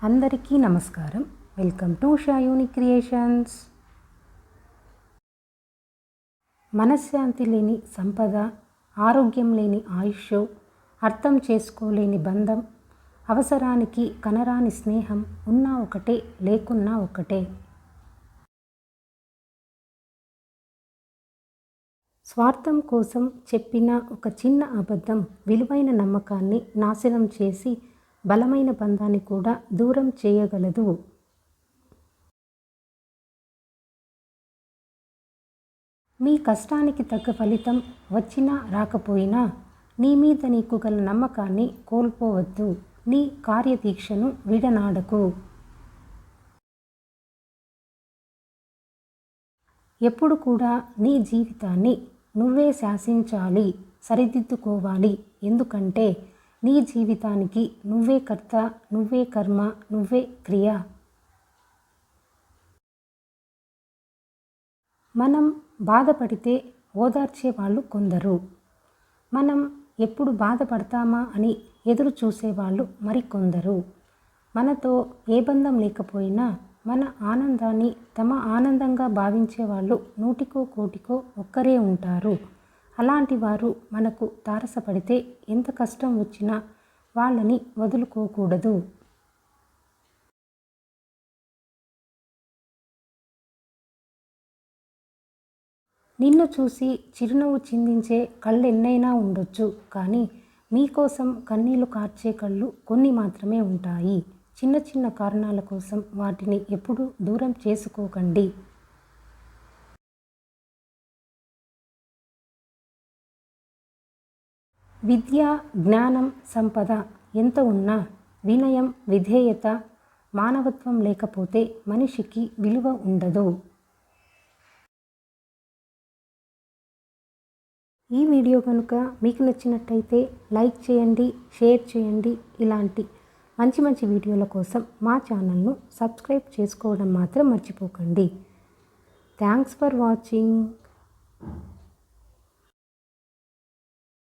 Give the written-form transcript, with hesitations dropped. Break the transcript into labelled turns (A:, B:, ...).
A: అందరికీ నమస్కారం. Welcome to Shayuni creations. మనశ్శాంతి లేని సంపద, ఆరోగ్యం లేని ఆయుష్, అర్థం చేసుకోలేని బంధం, అవసరానికి కనరాని స్నేహం ఉన్నా ఒకటే, లేకున్నా ఒకటే. స్వార్థం కోసం చెప్పిన ఒక చిన్న అబద్ధం విలువైన నమ్మకాన్ని నాశనం చేసి బలమైన బంధాన్ని కూడా దూరం చేయగలదు. మీ కష్టానికి తగ్గ ఫలితం వచ్చినా రాకపోయినా నీ మీద నీకు గల నమ్మకాన్ని కోల్పోవద్దు. నీ కార్యదీక్షను విడనాడకు. ఎప్పుడు కూడా నీ జీవితాన్ని నువ్వే శాసించాలి, సరిదిద్దుకోవాలి. ఎందుకంటే నీ జీవితానికి నువ్వే కర్త, నువ్వే కర్మ, నువ్వే క్రియ. మనం బాధపడితే ఓదార్చే వాళ్ళు కొందరు, మనం ఎప్పుడు బాధపడతామా అని ఎదురు చూసేవాళ్ళు మరికొందరు. మనతో ఏ బంధం లేకపోయినా మన ఆనందాన్ని తమ ఆనందంగా భావించేవాళ్ళు నూటికో కోటికో ఒక్కరే ఉంటారు. అలాంటి వారు మనకు తారసపడితే ఎంత కష్టం వచ్చినా వాళ్ళని వదులుకోకూడదు. నిన్ను చూసి చిరునవ్వు చిందించే కళ్ళెన్నైనా ఉండొచ్చు, కానీ మీకోసం కన్నీళ్లు కార్చే కళ్ళు కొన్ని మాత్రమే ఉంటాయి. చిన్న చిన్న కారణాల కోసం వాటిని ఎప్పుడూ దూరం చేసుకోకండి. విద్య, జ్ఞానం, సంపద ఎంత ఉన్నా వినయం, విధేయత, మానవత్వం లేకపోతే మనిషికి విలువ ఉండదు. ఈ వీడియో కనుక మీకు నచ్చినట్టయితే లైక్ చేయండి, షేర్ చేయండి. ఇలాంటి మంచి మంచి వీడియోల కోసం మా ఛానల్ను సబ్స్క్రైబ్ చేసుకోవడం మాత్రం మర్చిపోకండి. Thanks for watching.